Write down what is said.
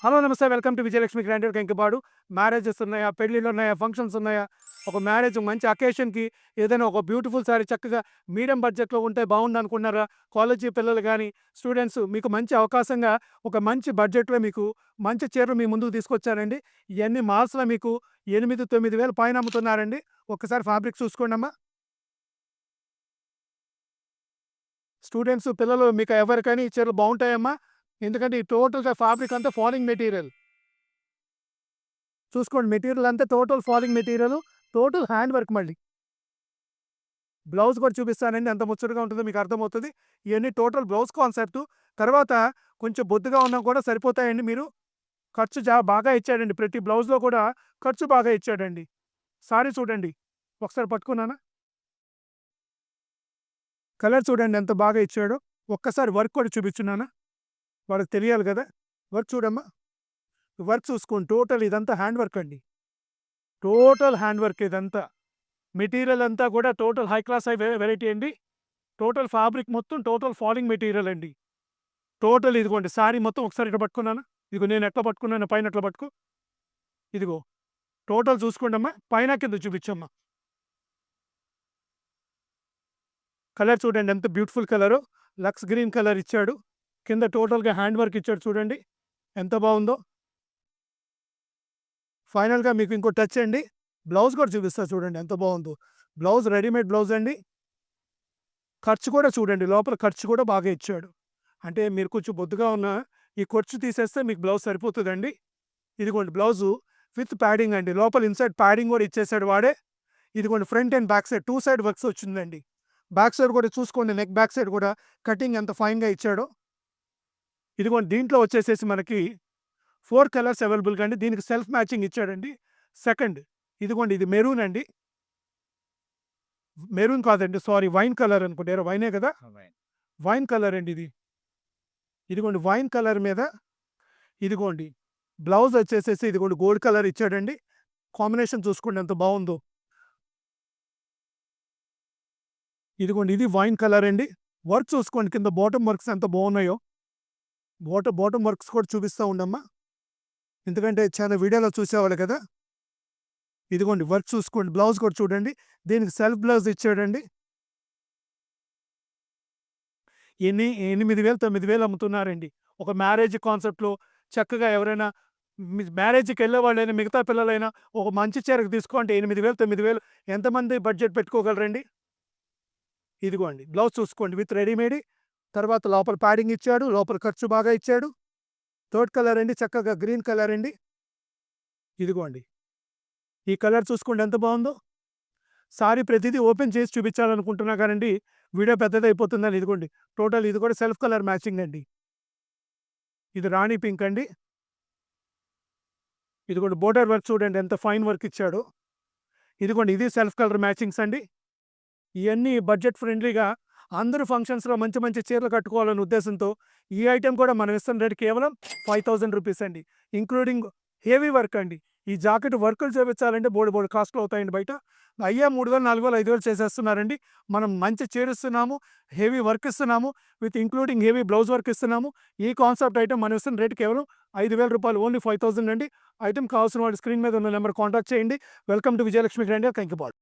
Hello నమస్తే welcome to Vijayalakshmi grander Kankipadu. Marriages ఉన్నాయా, పెళ్ళిళ్ళు ఉన్నాయా, ఫంక్షన్స్ ఉన్నాయా, ఒక మ్యారేజ్ మంచి అకేషన్‌కి ఏదైనా ఒక బ్యూటిఫుల్ సారీ చక్కగా మీడియం బడ్జెట్‌లో ఉంటే బాగుందనుకున్నారా? కాలేజీ పిల్లలు గానీ, స్టూడెంట్స్ మీకు మంచి అవకాశంగా ఒక మంచి బడ్జెట్‌లో మీకు మంచి చీరలు మీ ముందుకు తీసుకొచ్చానండి. ఇయన్నీ మాల్స్‌లో మీకు 8, 9,000 పైన అమ్ముతున్నారండి. ఒక్కసారి ఫ్యాబ్రిక్ చూసుకోండమ్మా. స్టూడెంట్స్, పిల్లలు మీకు ఎవరికైనా ఈ చీరలు బావుంటాయమ్మా. ఎందుకంటే ఈ టోటల్‌గా ఫ్యాబ్రిక్ అంతా ఫాలింగ్ మెటీరియల్. చూసుకోండి, మెటీరియల్ అంతా total falling material, total hand work మళ్ళీ. బ్లౌజ్ కూడా చూపిస్తానండి ఎంత ముచ్చటగా ఉంటుందో మీకు అర్థమవుతది. ఇయన్నీ టోటల్ బ్లౌజ్ కాన్సెప్టు. తర్వాత కొంచెం బొద్దుగా ఉన్నా కూడా సరిపోతాయండి మీరు. ఖర్చు బాగా ఇచ్చాడండి. ప్రతి బ్లౌజ్‌లో కూడా ఖర్చు బాగా ఇచ్చాడండి. సారీ చూడండి. ఒకసారి పట్టుకున్నానా? కలర్ చూడండి ఎంత బాగా ఇచ్చాడో. ఒక్కసారి వర్క్ కూడా చూపించున్నానా? వాళ్ళకి తెలియాలి గదా! వర్క్ చూడమ్మా. వర్క్ చూసుకోండి. టోటల్ ఇదంతా హ్యాండ్ వర్క్ అండి. టోటల్ హ్యాండ్ వర్క్ ఇదంతా. మెటీరియల్ అంతా కూడా టోటల్ హై క్లాస్ వెరైటీ అండి. టోటల్ ఫ్యాబ్రిక్ మొత్తం టోటల్ ఫాలింగ్ మెటీరియల్ అండి. టోటల్ ఇదిగోండి సారీ మొత్తం ఒకసారి ఇట్లా పట్టుకున్నాను. ఇదిగో నేను ఎట్లా పట్టుకున్నానో పైన ఎట్లా పట్టుకో. ఇదిగో టోటల్ చూసుకోండమ్మా. పైన కింద చూపించమ్మా. కలర్ చూడండి ఎంత బ్యూటిఫుల్ కలరో. లక్స్ గ్రీన్ కలర్ ఇచ్చాడు. కింద టోటల్‌గా హ్యాండ్ వర్క్ ఇచ్చాడు చూడండి. ఎంత బావుందో. ఫైనల్‌గా మీకు ఇంకో టచ్ అండి. బ్లౌజ్ కూడా చూపిస్తా చూడండి ఎంత బావుందో. బ్లౌజ్ రెడీమేడ్ బ్లౌజ్ అండి. ఖర్చు కూడా చూడండి. లోపల ఖర్చు కూడా బాగా ఇచ్చాడు. అంటే మీరు కొంచెం బొద్దుగా ఉన్న ఈ ఖర్చు తీసేస్తే మీకు బ్లౌజ్ సరిపోతదండి. ఇదిగోండి బ్లౌజు విత్ ప్యాడింగ్ అండి. లోపల ఇన్‌సైడ్ ప్యాడింగ్ కూడా ఇచ్చేసాడు వాడే. ఇదిగోండి front and back side 2 side works వచ్చిందండి. బ్యాక్ సైడ్ కూడా చూసుకోండి, నెక్ బ్యాక్ సైడ్ కూడా కటింగ్ ఎంత ఫైన్‌గా ఇచ్చాడో. ఇదిగోండి దీంట్లో వచ్చేసేసి మనకి 4 కలర్స్ అవైలబుల్‌గా అండి. దీనికి సెల్ఫ్ మ్యాచింగ్ ఇచ్చాడండి. సెకండ్ ఇదిగోండి ఇది మెరూన్ అండి. మెరూన్ కాదండి, సారీ వైన్ కలర్ అనుకుంటా. వైనే కదా! వైన్ కలర్ అండి ఇది. ఇదిగోండి వైన్ కలర్ మీద ఇదిగోండి బ్లౌజ్ వచ్చేసేసి ఇదిగోండి గోల్డ్ కలర్ ఇచ్చాడండి. కాంబినేషన్ చూసుకోండి ఎంత బావుందో. ఇదిగోండి ఇది వైన్ కలర్ అండి. వర్క్ చూసుకోండి కింద బాటమ్ వర్క్స్ ఎంత బావున్నాయో. బాటమ్ వర్క్స్ కూడా చూపిస్తా ఉండమ్మా. ఎందుకంటే చాలా వీడియోలో చూసేవాళ్ళు కదా! ఇదిగోండి వర్క్ చూసుకోండి. బ్లౌజ్ కూడా చూడండి. దీనికి సెల్ఫ్ బ్లౌజ్ ఇచ్చాడండి. 8,000, 9,000 అమ్ముతున్నారండి. ఒక మ్యారేజ్ కాన్సెప్ట్‌లో చక్కగా ఎవరైనా మ్యారేజ్‌కెళ్ళేవాళ్ళైనా మిగతా పిల్లలైనా ఒక మంచి చీరకు తీసుకోండి 8,000, 9,000 ఎంతమంది బడ్జెట్ పెట్టుకోగలరండి? ఇదిగోండి బ్లౌజ్ చూసుకోండి విత్ రెడీమేడ్. తర్వాత లోపల ప్యాడింగ్ ఇచ్చాడు. లోపల ఖర్చు బాగా ఇచ్చాడు. థర్డ్ కలర్ అండి చక్కగా గ్రీన్ కలర్ అండి. ఇదిగోండి. ఈ కలర్ చూసుకోండి ఎంత బావుందో. సారీ ప్రతిదీ ఓపెన్ చేసి చూపించాలనుకుంటున్నా కానండి వీడియో పెద్దదయిపోతుందని ఇదిగోండి. టోటల్ ఇది కూడా సెల్ఫ్ కలర్ మ్యాచింగ్ అండి. ఇది రాణి పింక్ అండి. ఇదిగోండి బోర్డర్ వర్క్ చూడండి ఎంత ఫైన్ వర్క్ ఇచ్చాడో. ఇదిగోండి ఇది సెల్ఫ్ కలర్ మ్యాచింగ్స్ అండి. ఇయన్నీ బడ్జెట్ ఫ్రెండ్లీగా అందరూ ఫంక్షన్స్‌లో మంచి మంచి చీరలు కట్టుకోవాలనే ఉద్దేశంతో ఈ ఐటెమ్ కూడా మనం ఇస్తున్న రేట్ కేవలం 5,000 రూపీస్ అండి. ఇంక్లూడింగ్ హెవీ వర్క్ అండి. ఈ జాకెట్ వర్కులు చేపించాలంటే బోలెడు కాస్ట్‌లు అవుతాయండి బయట. అయ్యే 3,000, 4,000, 5,000 చేసేస్తున్నారండి. మనం మంచి చీర ఇస్తున్నాము. హెవీ వర్క్ ఇస్తున్నాము. With including heavy blouse work ఇస్తున్నాము. ఈ కాన్సెప్ట్ ఐటెమ్ మనం ఇస్తున్న రేట్ కేవలం రూ. 5,000, ఓన్లీ 5,000 అండి. ఐటెమ్ కావాల్సిన వాళ్ళు స్క్రీన్ మీద ఉన్న నెంబర్ కాంటాక్ట్ చేయండి. Welcome to Vijayalakshmi grander Kankipadu.